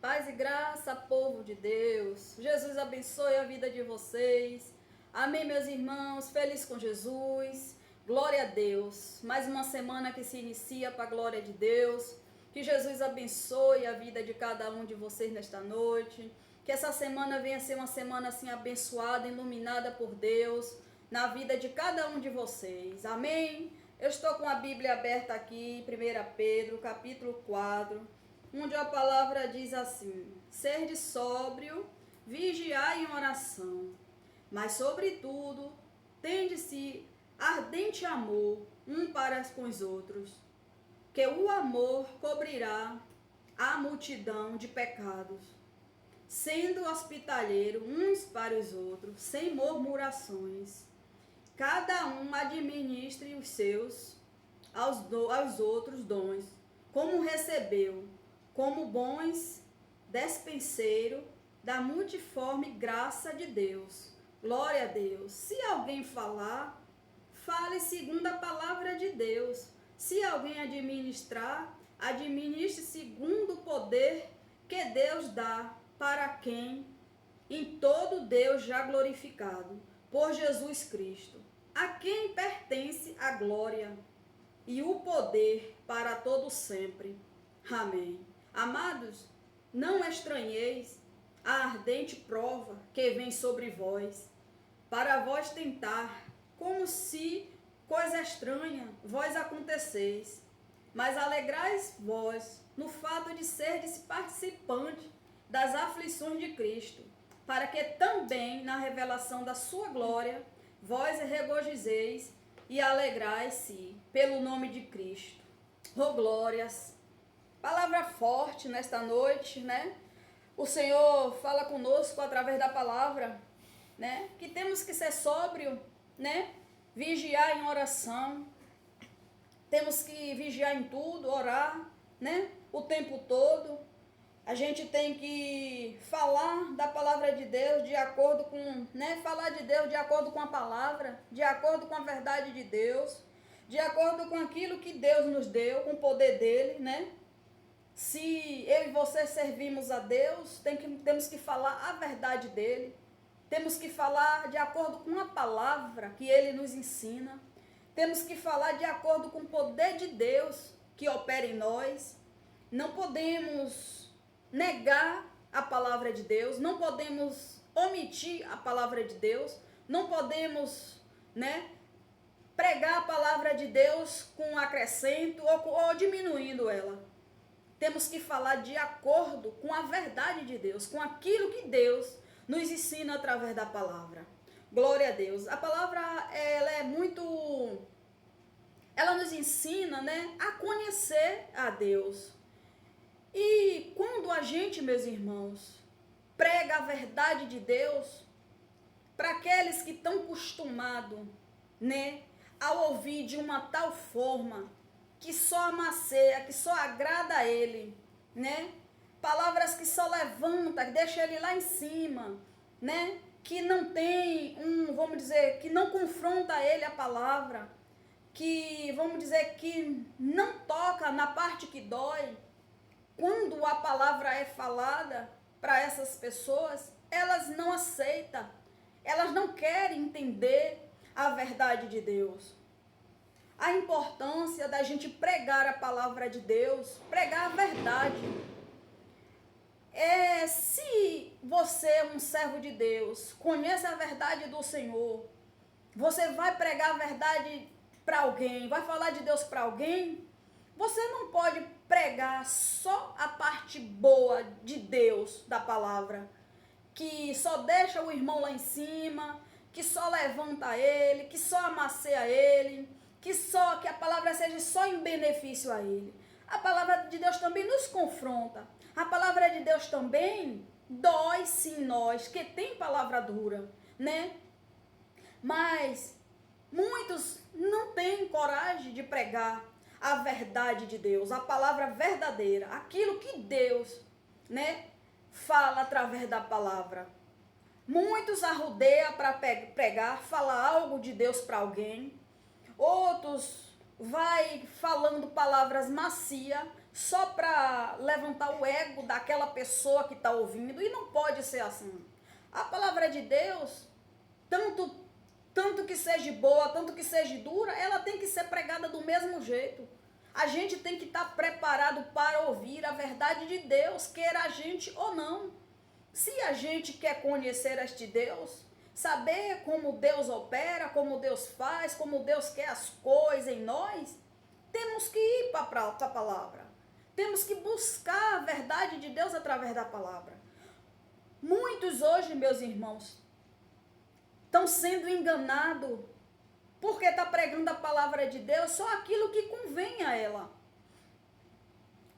Paz e graça, povo de Deus. Jesus abençoe a vida de vocês. Amém, meus irmãos. Feliz com Jesus. Glória a Deus. Mais uma semana que se inicia para a glória de Deus. Que Jesus abençoe a vida de cada um de vocês nesta noite. Que essa semana venha ser uma semana assim abençoada, iluminada por Deus na vida de cada um de vocês. Amém? Eu estou com a Bíblia aberta aqui, 1 Pedro, capítulo 4, onde a palavra diz assim: sede sóbrio, vigiai em oração, mas sobretudo, tende-se ardente amor um para com os outros, que o amor cobrirá a multidão de pecados, sendo hospitaleiro uns para os outros, sem murmurações. Cada um administre os seus aos outros dons, como recebeu, como bons despenseiros da multiforme graça de Deus. Glória a Deus. Se alguém falar, fale segundo a palavra de Deus. Se alguém administrar, administre segundo o poder que Deus dá para quem em todo Deus já glorificado por Jesus Cristo, a quem pertence a glória e o poder para todo sempre. Amém. Amados, não estranheis a ardente prova que vem sobre vós, para vós tentar, como se coisa estranha vós aconteceis, mas alegrais vós no fato de serdes participantes das aflições de Cristo, para que também na revelação da sua glória vós regozijeis e alegrais-se pelo nome de Cristo. Oh, glórias! Palavra forte nesta noite, né? O Senhor fala conosco através da palavra, né? Que temos que ser sóbrio, né? Vigiar em oração. Temos que vigiar em tudo, orar, né? O tempo todo. A gente tem que falar da palavra de Deus de acordo com, né? Falar de Deus de acordo com a palavra, de acordo com a verdade de Deus, de acordo com aquilo que Deus nos deu, com o poder dele, né? Se eu e você servimos a Deus, temos que falar a verdade dele. Temos que falar de acordo com a palavra que ele nos ensina. Temos que falar de acordo com o poder de Deus que opera em nós. Não podemos negar a palavra de Deus, não podemos omitir a palavra de Deus, não podemos, né, pregar a palavra de Deus com acrescento ou diminuindo ela. Temos que falar de acordo com a verdade de Deus, com aquilo que Deus nos ensina através da palavra. Glória a Deus. A palavra, ela nos ensina, né, a conhecer a Deus. E quando a gente, meus irmãos, prega a verdade de Deus, para aqueles que estão acostumados, né, a ouvir de uma tal forma que só amasseia, que só agrada a ele, né? Palavras que só levanta, que deixa ele lá em cima, né? Que não tem vamos dizer, que não confronta ele a palavra, que, vamos dizer, que não toca na parte que dói. Quando a palavra é falada para essas pessoas, elas não aceitam, elas não querem entender a verdade de Deus. A importância da gente pregar a palavra de Deus, pregar a verdade. Se você é um servo de Deus, conhece a verdade do Senhor, você vai pregar a verdade para alguém, vai falar de Deus para alguém, você não pode pregar só a parte boa de Deus, da palavra, que só deixa o irmão lá em cima, que só levanta ele, que só amasseia ele, que a palavra seja só em benefício a ele. A palavra de Deus também nos confronta. A palavra de Deus também dói sim nós, que tem palavra dura, né? Mas muitos não têm coragem de pregar a verdade de Deus, a palavra verdadeira, aquilo que Deus, né, fala através da palavra. Muitos arrudeiam para pregar, falar algo de Deus para alguém. Outros vai falando palavras macias, só para levantar o ego daquela pessoa que está ouvindo, e não pode ser assim. A palavra de Deus, tanto que seja boa, tanto que seja dura, ela tem que ser pregada do mesmo jeito. A gente tem que estar preparado para ouvir a verdade de Deus, queira a gente ou não. Se a gente quer conhecer este Deus, saber como Deus opera, como Deus faz, como Deus quer as coisas em nós, temos que ir para a palavra. Temos que buscar a verdade de Deus através da palavra. Muitos hoje, meus irmãos, estão sendo enganados porque está pregando a palavra de Deus só aquilo que convém a ela.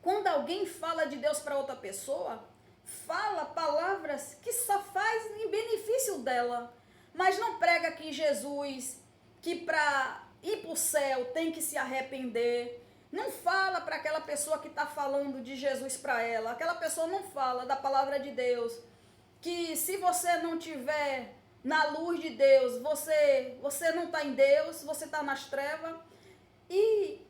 Quando alguém fala de Deus para outra pessoa, fala palavras que só faz em benefício dela, mas não prega que Jesus, que para ir para o céu tem que se arrepender. Não fala para aquela pessoa que está falando de Jesus para ela. Aquela pessoa não fala da palavra de Deus, que se você não tiver na luz de Deus, você não está em Deus, você está nas trevas. E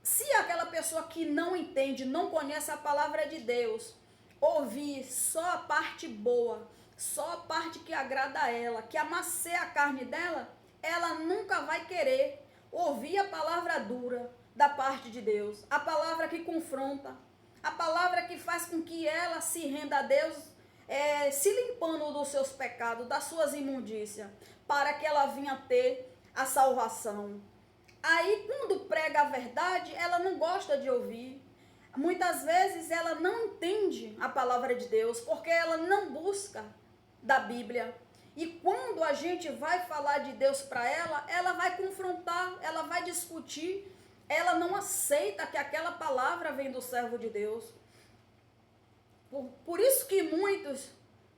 se aquela pessoa que não entende, não conhece a palavra de Deus, ouvir só a parte boa, só a parte que agrada a ela, que amacia a carne dela, ela nunca vai querer ouvir a palavra dura da parte de Deus, a palavra que confronta, a palavra que faz com que ela se renda a Deus, se limpando dos seus pecados, das suas imundícias, para que ela venha ter a salvação. Aí, quando prega a verdade, ela não gosta de ouvir. Muitas vezes ela não entende a palavra de Deus, porque ela não busca da Bíblia. E quando a gente vai falar de Deus para ela, ela vai confrontar, ela vai discutir, ela não aceita que aquela palavra vem do servo de Deus. Por isso que muitos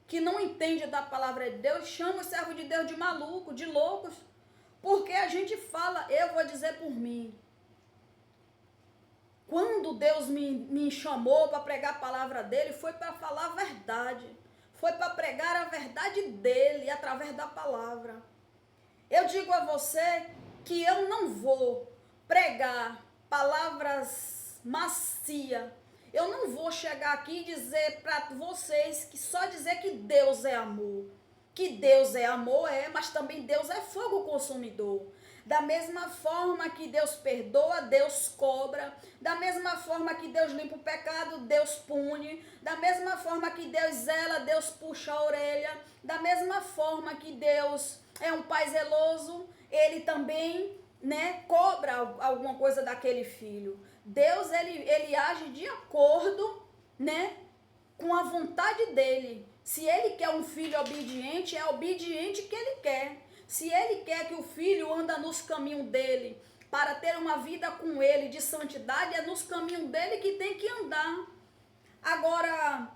que não entendem da palavra de Deus chamam o servo de Deus de maluco, de loucos, porque a gente fala, eu vou dizer por mim. Quando Deus me chamou para pregar a palavra dele, foi para falar a verdade. Foi para pregar a verdade dele através da palavra. Eu digo a você que eu não vou pregar palavras macias. Eu não vou chegar aqui e dizer para vocês que só dizer que Deus é amor. Que Deus é amor, mas também Deus é fogo consumidor. Da mesma forma que Deus perdoa, Deus cobra. Da mesma forma que Deus limpa o pecado, Deus pune. Da mesma forma que Deus zela, Deus puxa a orelha. Da mesma forma que Deus é um pai zeloso, ele também, cobra alguma coisa daquele filho. Deus, ele age de acordo, com a vontade dele. Se ele quer um filho obediente, é obediente que ele quer. Se ele quer que o filho anda nos caminhos dele, para ter uma vida com ele de santidade, é nos caminhos dele que tem que andar. Agora,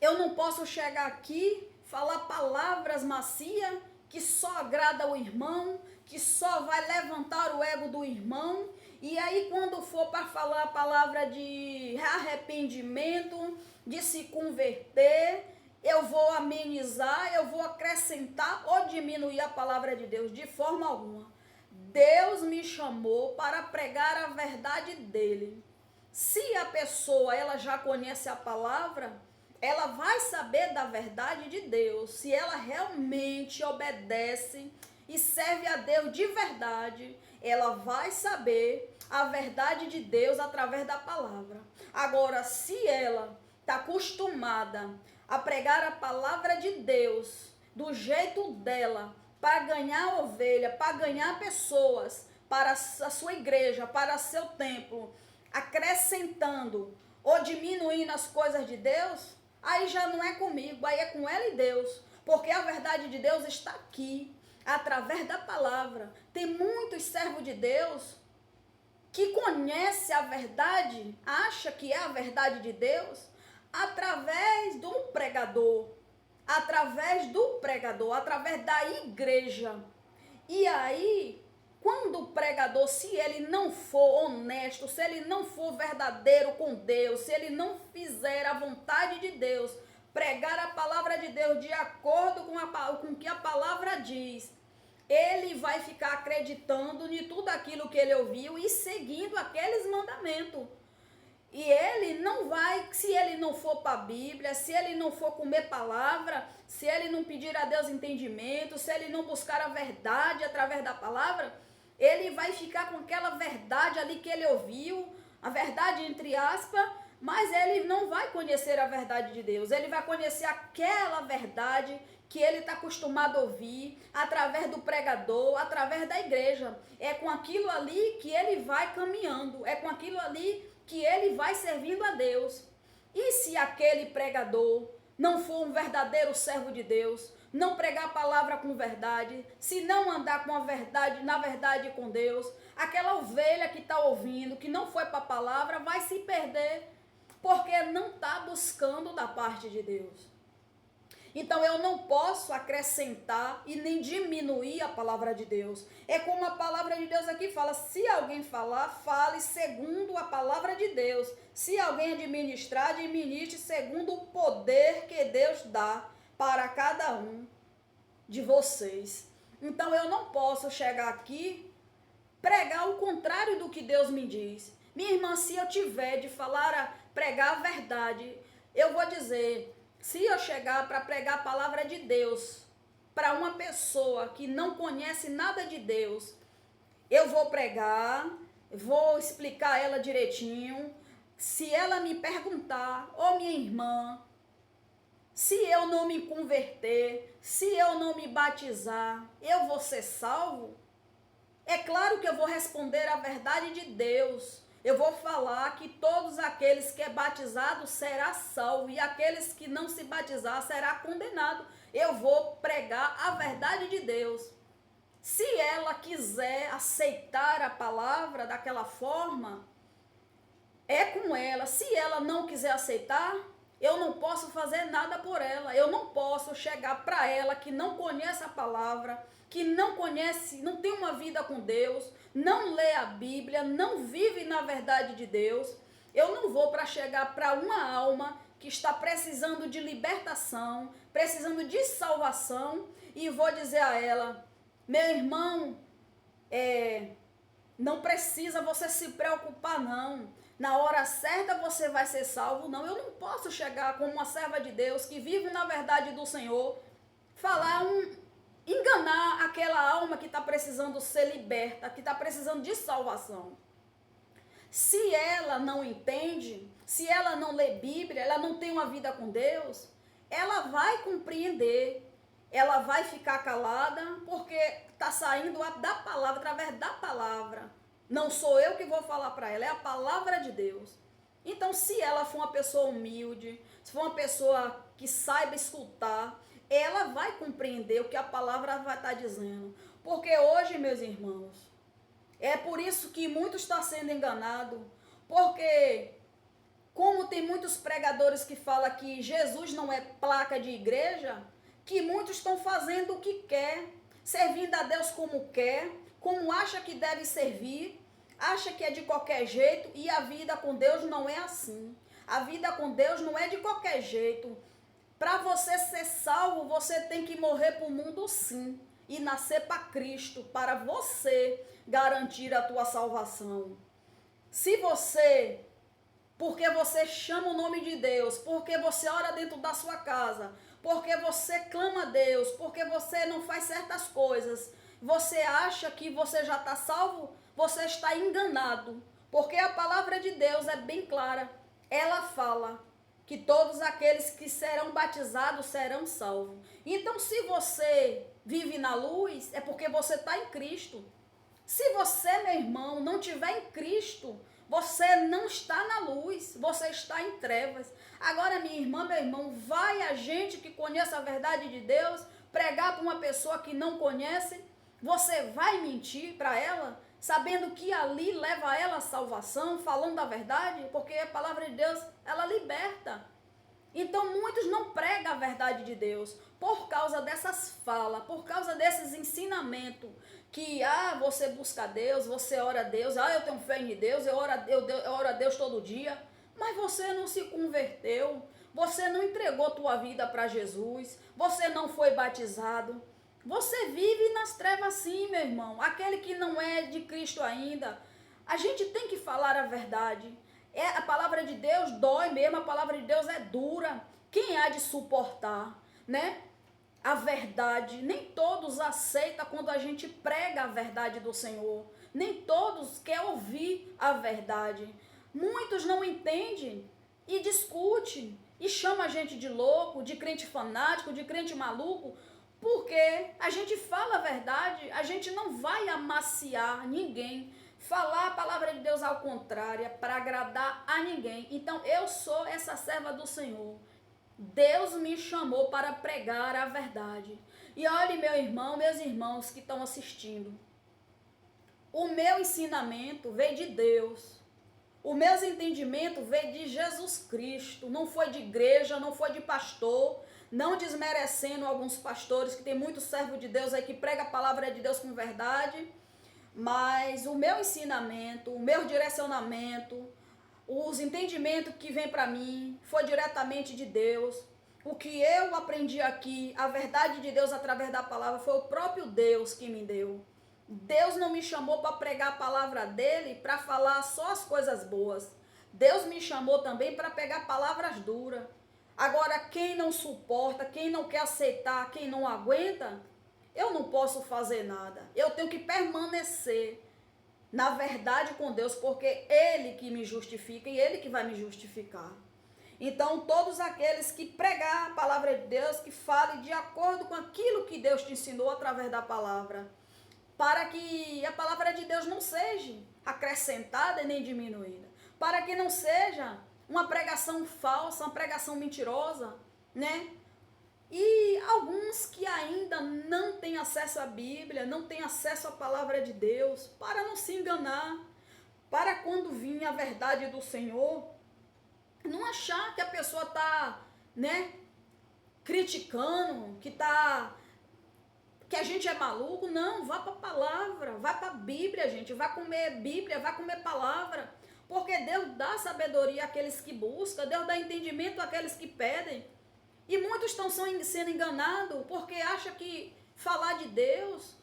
eu não posso chegar aqui, falar palavras macias, que só agrada o irmão, que só vai levantar o ego do irmão. E aí, quando for para falar a palavra de arrependimento, de se converter, eu vou amenizar, eu vou acrescentar ou diminuir a palavra de Deus, de forma alguma. Deus me chamou para pregar a verdade dele. Se a pessoa ela já conhece a palavra, ela vai saber da verdade de Deus. Se ela realmente obedece e serve a Deus de verdade, ela vai saber a verdade de Deus através da palavra. Agora, se ela está acostumada a pregar a palavra de Deus do jeito dela, para ganhar ovelha, para ganhar pessoas, para a sua igreja, para seu templo, acrescentando ou diminuindo as coisas de Deus, aí já não é comigo, aí é com ela e Deus, porque a verdade de Deus está aqui, através da palavra. Tem muitos servos de Deus que conhecem a verdade, acha que é a verdade de Deus, através do pregador, através da igreja. E aí, quando o pregador, se ele não for honesto, se ele não for verdadeiro com Deus, se ele não fizer a vontade de Deus, pregar a palavra de Deus de acordo com o que a palavra diz, ele vai ficar acreditando em tudo aquilo que ele ouviu e seguindo aqueles mandamentos. E ele não vai, se ele não for para a Bíblia, se ele não for comer palavra, se ele não pedir a Deus entendimento, se ele não buscar a verdade através da palavra, ele vai ficar com aquela verdade ali que ele ouviu, a verdade entre aspas, mas ele não vai conhecer a verdade de Deus. Ele vai conhecer aquela verdade que ele está acostumado a ouvir através do pregador, através da igreja. É com aquilo ali que ele vai caminhando, é com aquilo ali que ele vai servindo a Deus. E se aquele pregador não for um verdadeiro servo de Deus, não pregar a palavra com verdade, se não andar com a verdade, na verdade com Deus, aquela ovelha que está ouvindo, que não foi para a palavra, vai se perder, porque não está buscando da parte de Deus. Então eu não posso acrescentar e nem diminuir a palavra de Deus. É como a palavra de Deus aqui fala, se alguém falar, fale segundo a palavra de Deus. Se alguém administrar, administre segundo o poder que Deus dá para cada um de vocês. Então eu não posso chegar aqui, pregar o contrário do que Deus me diz. Minha irmã, se eu tiver de falar, pregar a verdade, eu vou dizer... Se eu chegar para pregar a palavra de Deus para uma pessoa que não conhece nada de Deus, eu vou pregar, vou explicar ela direitinho. Se ela me perguntar, ô minha irmã, se eu não me converter, se eu não me batizar, eu vou ser salvo? É claro que eu vou responder a verdade de Deus. Eu vou falar que todos aqueles que é batizado será salvo e aqueles que não se batizar será condenado. Eu vou pregar a verdade de Deus. Se ela quiser aceitar a palavra daquela forma, é com ela. Se ela não quiser aceitar, eu não posso fazer nada por ela. Eu não posso chegar para ela que não conhece a palavra, que não conhece, não tem uma vida com Deus, não lê a Bíblia, não vive na verdade de Deus. Eu não vou para chegar para uma alma que está precisando de libertação, precisando de salvação, e vou dizer a ela, meu irmão, não precisa você se preocupar não. Na hora certa você vai ser salvo. Não, eu não posso chegar como uma serva de Deus que vive na verdade do Senhor, enganar aquela alma que está precisando ser liberta, que está precisando de salvação. Se ela não entende, se ela não lê Bíblia, ela não tem uma vida com Deus, ela vai compreender, ela vai ficar calada, porque está saindo da palavra, através da palavra. Não sou eu que vou falar para ela, é a palavra de Deus. Então, se ela for uma pessoa humilde, se for uma pessoa que saiba escutar, ela vai compreender o que a palavra vai estar dizendo. Porque hoje, meus irmãos, é por isso que muitos estão sendo enganados. Porque, como tem muitos pregadores que falam que Jesus não é placa de igreja, que muitos estão fazendo o que quer, servindo a Deus como acha que deve servir, acha que é de qualquer jeito, e a vida com Deus não é assim. A vida com Deus não é de qualquer jeito. Para você ser salvo, você tem que morrer para o mundo sim, e nascer para Cristo, para você garantir a tua salvação. Se você, porque você chama o nome de Deus, porque você ora dentro da sua casa, porque você clama a Deus, porque você não faz certas coisas, você acha que você já está salvo, você está enganado, porque a palavra de Deus é bem clara. Ela fala que todos aqueles que serão batizados serão salvos. Então, se você vive na luz, é porque você está em Cristo. Se você, meu irmão, não estiver em Cristo, você não está na luz, você está em trevas. Agora, minha irmã, meu irmão, vai a gente que conhece a verdade de Deus pregar para uma pessoa que não conhece, você vai mentir para ela, sabendo que ali leva ela à salvação, falando da verdade, porque a palavra de Deus, ela liberta. Então, muitos não pregam a verdade de Deus por causa dessas falas, por causa desses ensinamentos, que, você busca a Deus, você ora a Deus, eu tenho fé em Deus, eu oro a Deus todo dia, mas você não se converteu, você não entregou tua vida para Jesus, você não foi batizado, você vive nas trevas sim, meu irmão, aquele que não é de Cristo ainda. A gente tem que falar a verdade. A palavra de Deus dói mesmo, a palavra de Deus é dura. Quem há de suportar, né? A verdade. Nem todos aceitam quando a gente prega a verdade do Senhor. Nem todos querem ouvir a verdade. Muitos não entendem e discutem e chamam a gente de louco, de crente fanático, de crente maluco, porque a gente fala a verdade, a gente não vai amaciar ninguém. Falar a palavra de Deus ao contrário, para agradar a ninguém. Então eu sou essa serva do Senhor. Deus me chamou para pregar a verdade. E olhe, meu irmão, meus irmãos que estão assistindo. O meu ensinamento veio de Deus. O meu entendimento veio de Jesus Cristo. Não foi de igreja, não foi de pastor. Não desmerecendo alguns pastores, que tem muito servo de Deus aí que prega a palavra de Deus com verdade. Mas o meu ensinamento, o meu direcionamento, os entendimentos que vem para mim foi diretamente de Deus. O que eu aprendi aqui, a verdade de Deus através da palavra, foi o próprio Deus que me deu. Deus não me chamou para pregar a palavra dele, para falar só as coisas boas. Deus me chamou também para pegar palavras duras. Agora, quem não suporta, quem não quer aceitar, quem não aguenta, eu não posso fazer nada. Eu tenho que permanecer na verdade com Deus, porque Ele que me justifica e Ele que vai me justificar. Então, todos aqueles que pregar a palavra de Deus, que falem de acordo com aquilo que Deus te ensinou através da palavra, para que a palavra de Deus não seja acrescentada e nem diminuída, para que não seja uma pregação falsa, uma pregação mentirosa, né? E alguns que ainda não têm acesso à Bíblia, não têm acesso à palavra de Deus, para não se enganar, para quando vir a verdade do Senhor, não achar que a pessoa está, né, criticando, que a gente é maluco. Não, vá para a palavra, vá para a Bíblia, gente, vá comer Bíblia, vá comer palavra, porque Deus dá sabedoria àqueles que buscam, Deus dá entendimento àqueles que pedem. E muitos estão sendo enganados porque acham que falar de Deus,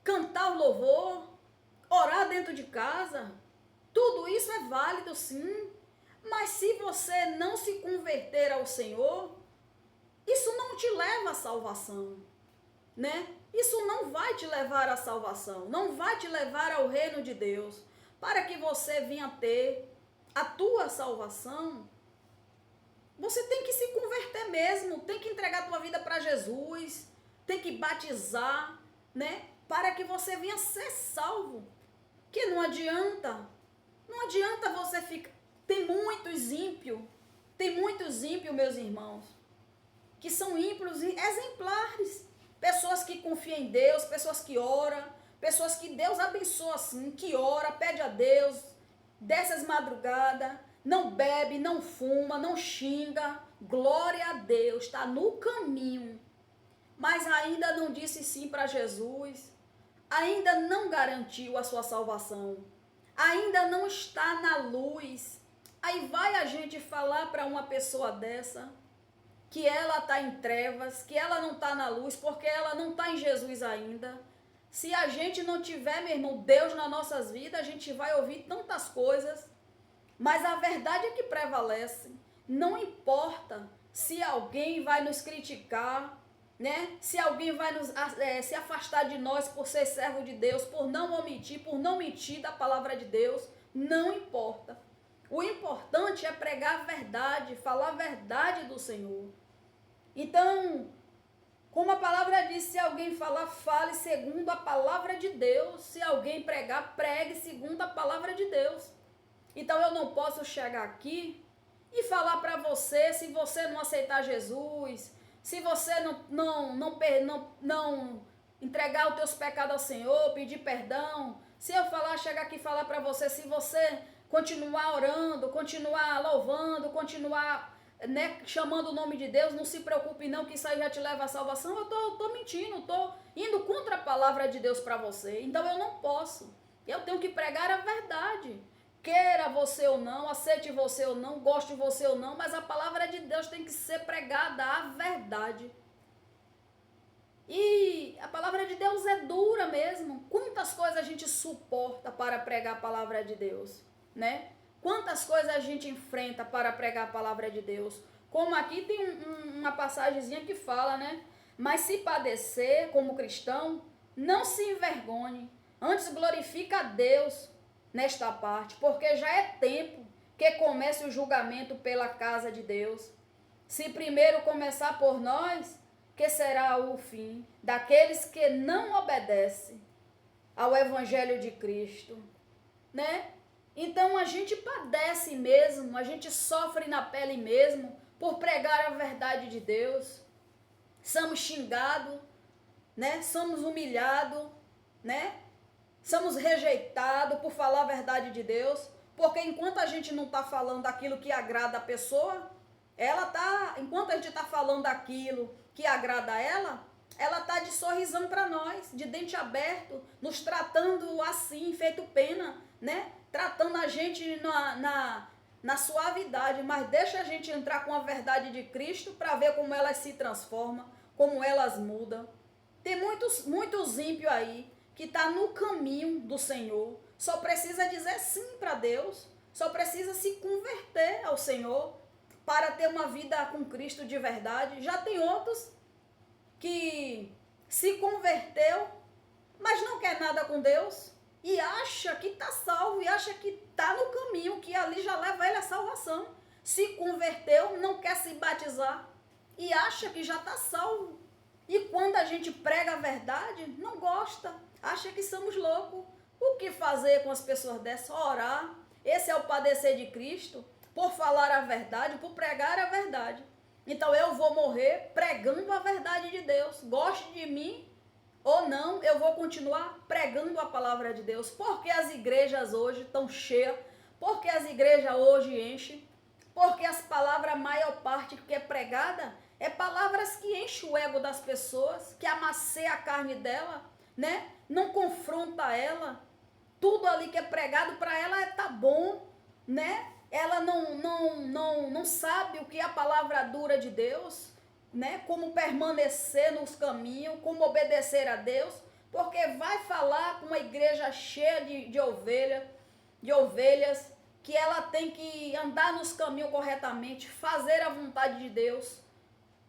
cantar o louvor, orar dentro de casa, tudo isso é válido sim. Mas se você não se converter ao Senhor, isso não te leva à salvação, né? Isso não vai te levar à salvação, não vai te levar ao reino de Deus. Para que você venha ter a tua salvação, você tem que se converter mesmo, tem que entregar a tua vida para Jesus, tem que batizar, né? Para que você venha ser salvo. Que não adianta você ficar... Tem muitos ímpios, meus irmãos, que são ímpios exemplares. Pessoas que confiam em Deus, pessoas que oram, pessoas que Deus abençoa assim, que ora, pede a Deus, desce as madrugadas, não bebe, não fuma, não xinga, glória a Deus, está no caminho, mas ainda não disse sim para Jesus, ainda não garantiu a sua salvação, ainda não está na luz. Aí vai a gente falar para uma pessoa dessa que ela está em trevas, que ela não está na luz, porque ela não está em Jesus ainda. Se a gente não tiver, meu irmão, Deus nas nossas vidas, a gente vai ouvir tantas coisas, mas a verdade é que prevalece. Não importa se alguém vai nos criticar, né? Se alguém vai se afastar de nós por ser servo de Deus, por não omitir, por não mentir da palavra de Deus, não importa. O importante é pregar a verdade, falar a verdade do Senhor. Então, como a palavra diz, se alguém falar, fale segundo a palavra de Deus. Se alguém pregar, pregue segundo a palavra de Deus. Então eu não posso chegar aqui e falar para você, se você não aceitar Jesus, se você não entregar os teus pecados ao Senhor, pedir perdão, se eu chegar aqui e falar para você, se você continuar orando, continuar louvando, continuar, né, chamando o nome de Deus, não se preocupe não, que isso aí já te leva à salvação, eu tô mentindo, tô indo contra a palavra de Deus para você. Então eu não posso, eu tenho que pregar a verdade. Queira você ou não, aceite você ou não, goste você ou não, mas a palavra de Deus tem que ser pregada a verdade. E a palavra de Deus é dura mesmo. Quantas coisas a gente suporta para pregar a palavra de Deus, né? Quantas coisas a gente enfrenta para pregar a palavra de Deus. Como aqui tem uma passagemzinha que fala, né? Mas se padecer como cristão, não se envergonhe. Antes glorifica a Deus nesta parte, porque já é tempo que comece o julgamento pela casa de Deus. Se primeiro começar por nós, que será o fim daqueles que não obedecem ao Evangelho de Cristo, né? Então a gente padece mesmo, a gente sofre na pele mesmo por pregar a verdade de Deus. Somos xingados, né? Somos humilhados, né? Somos rejeitados por falar a verdade de Deus, porque enquanto a gente não está falando aquilo que agrada a pessoa, enquanto a gente está falando aquilo que agrada a ela está de sorrisão para nós, de dente aberto, nos tratando assim, feito pena, né? Tratando a gente na suavidade, mas deixa a gente entrar com a verdade de Cristo para ver como elas se transformam, como elas mudam. Tem muitos ímpios aí que tá no caminho do Senhor, só precisa dizer sim para Deus, só precisa se converter ao Senhor para ter uma vida com Cristo de verdade. Já tem outros que se converteu, mas não quer nada com Deus e acha que está salvo, e acha que está no caminho, que ali já leva ele à salvação. Se converteu, não quer se batizar e acha que já está salvo. E quando a gente prega a verdade, não gosta, acha que somos loucos. O que fazer com as pessoas dessas? Orar. Esse é o padecer de Cristo, por falar a verdade, por pregar a verdade. Então eu vou morrer pregando a verdade de Deus. Goste de mim ou não, eu vou continuar pregando a palavra de Deus. Porque as igrejas hoje estão cheias, porque as igrejas hoje enchem, porque as palavras, a maior parte que é pregada, é palavras que enchem o ego das pessoas, que amacia a carne dela, né? Não confronta ela. Tudo ali que é pregado para ela tá bom, né? Ela não sabe o que é a palavra dura de Deus, né? Como permanecer nos caminhos, como obedecer a Deus, porque vai falar com uma igreja cheia de ovelhas, que ela tem que andar nos caminhos corretamente, fazer a vontade de Deus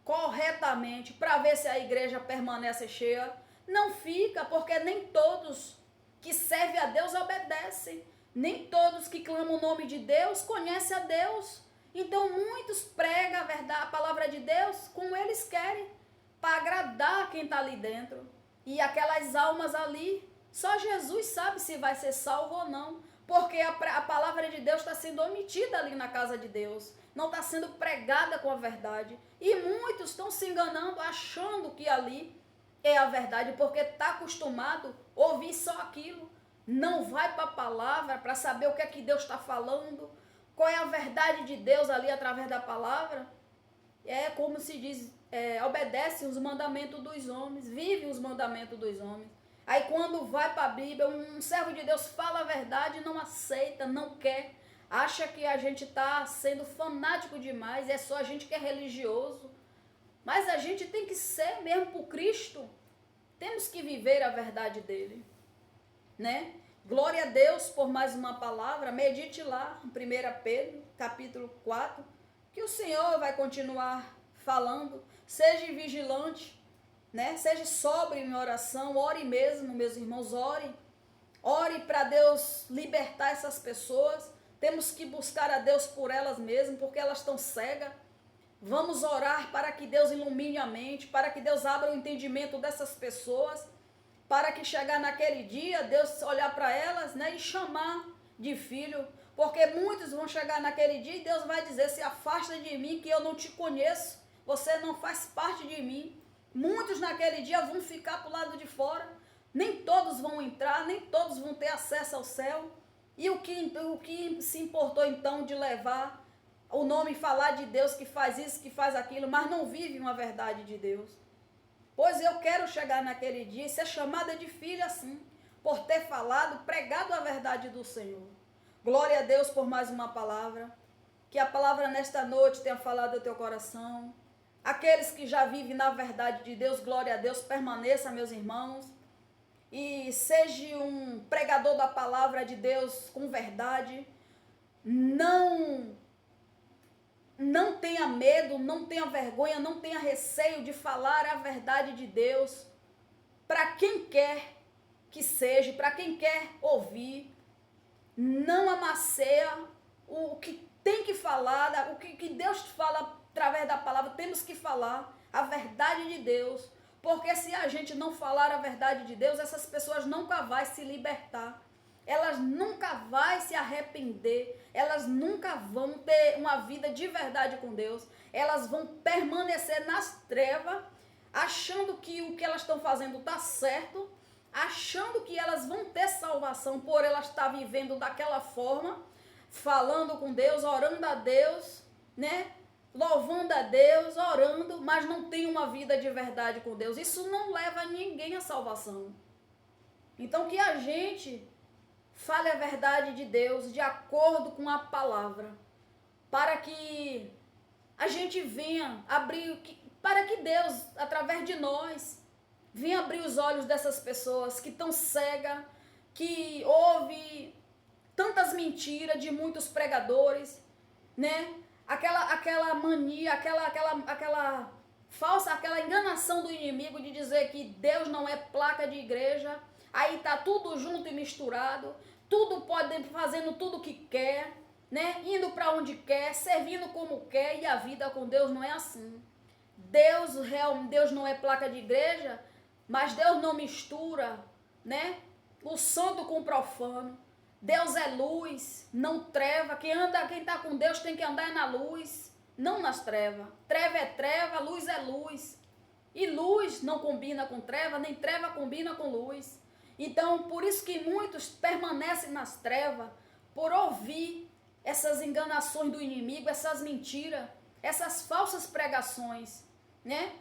corretamente, para ver se a igreja permanece cheia. Não fica, porque nem todos que servem a Deus obedecem. Nem todos que clamam o nome de Deus conhecem a Deus. Então muitos pregam a verdade, a palavra de Deus como eles querem, para agradar quem está ali dentro. E aquelas almas ali, só Jesus sabe se vai ser salvo ou não. Porque a palavra de Deus está sendo omitida ali na casa de Deus. Não está sendo pregada com a verdade. E muitos estão se enganando, achando que ali é a verdade, porque está acostumado a ouvir só aquilo. Não vai para a palavra para saber o que é que Deus está falando, qual é a verdade de Deus ali através da palavra. É como se diz, obedece os mandamentos dos homens, vive os mandamentos dos homens. Aí quando vai para a Bíblia, um servo de Deus fala a verdade, não aceita, não quer, acha que a gente está sendo fanático demais, é só a gente que é religioso. Mas a gente tem que ser mesmo por Cristo, temos que viver a verdade dele, né? Glória a Deus por mais uma palavra. Medite lá em 1 Pedro, capítulo 4, que o Senhor vai continuar falando. Seja vigilante, né? Seja sóbrio em oração, ore mesmo, meus irmãos, ore. Ore para Deus libertar essas pessoas. Temos que buscar a Deus por elas mesmas, porque elas estão cegas. Vamos orar para que Deus ilumine a mente, para que Deus abra o entendimento dessas pessoas, para que chegar naquele dia, Deus olhar para elas, né, e chamar de filho, porque muitos vão chegar naquele dia e Deus vai dizer: se afasta de mim, que eu não te conheço, você não faz parte de mim. Muitos naquele dia vão ficar para o lado de fora, nem todos vão entrar, nem todos vão ter acesso ao céu. E o que se importou então de levar o nome e falar de Deus, que faz isso, que faz aquilo, mas não vive uma verdade de Deus? Pois eu quero chegar naquele dia e ser chamada de filha assim, por ter falado, pregado a verdade do Senhor. Glória a Deus por mais uma palavra. Que a palavra nesta noite tenha falado ao teu coração. Aqueles que já vivem na verdade de Deus, glória a Deus, permaneça, meus irmãos. E seja um pregador da palavra de Deus com verdade. não tenha medo, não tenha vergonha, não tenha receio de falar a verdade de Deus para quem quer que seja, para quem quer ouvir. Não amaceia o que tem que falar, o que Deus fala através da palavra, temos que falar a verdade de Deus, porque se a gente não falar a verdade de Deus, essas pessoas nunca vão se libertar, elas nunca vão se arrepender, elas nunca vão ter uma vida de verdade com Deus, elas vão permanecer nas trevas, achando que o que elas estão fazendo está certo, achando que elas vão ter salvação por elas estar vivendo daquela forma, falando com Deus, orando a Deus, né? Louvando a Deus, orando, mas não tem uma vida de verdade com Deus. Isso não leva ninguém à salvação. Então que a gente fale a verdade de Deus de acordo com a palavra, para que a gente venha abrir, para que Deus, através de nós, venha abrir os olhos dessas pessoas que estão cegas, que ouvem tantas mentiras de muitos pregadores, né? Aquela mania, aquela falsa, aquela enganação do inimigo de dizer que Deus não é placa de igreja, aí tá tudo junto e misturado, tudo pode, fazendo tudo que quer, né? Indo para onde quer, servindo como quer, e a vida com Deus não é assim. Deus não é placa de igreja, mas Deus não mistura, né? O santo com o profano. Deus é luz, não treva. Quem está com Deus tem que andar na luz, não nas trevas. Treva é treva, luz é luz. E luz não combina com treva, nem treva combina com luz. Então, por isso que muitos permanecem nas trevas, por ouvir essas enganações do inimigo, essas mentiras, essas falsas pregações, né?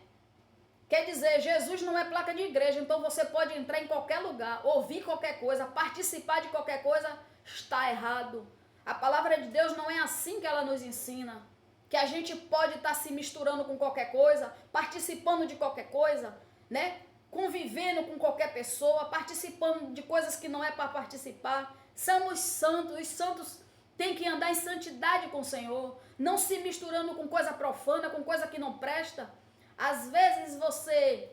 Quer dizer, Jesus não é placa de igreja, então você pode entrar em qualquer lugar, ouvir qualquer coisa, participar de qualquer coisa, está errado. A palavra de Deus não é assim que ela nos ensina, que a gente pode estar se misturando com qualquer coisa, participando de qualquer coisa, né? Convivendo com qualquer pessoa, participando de coisas que não é para participar. Somos santos, os santos têm que andar em santidade com o Senhor, não se misturando com coisa profana, com coisa que não presta. Às vezes você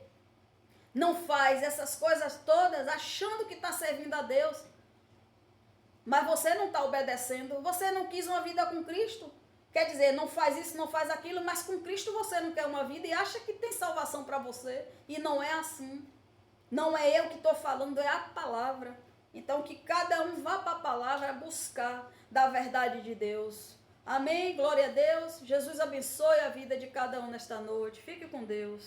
não faz essas coisas todas achando que está servindo a Deus, mas você não está obedecendo, você não quis uma vida com Cristo. Quer dizer, não faz isso, não faz aquilo, mas com Cristo você não quer uma vida e acha que tem salvação para você. E não é assim. Não é eu que estou falando, é a palavra. Então que cada um vá para a palavra buscar da verdade de Deus. Amém? Glória a Deus. Jesus abençoe a vida de cada um nesta noite. Fique com Deus.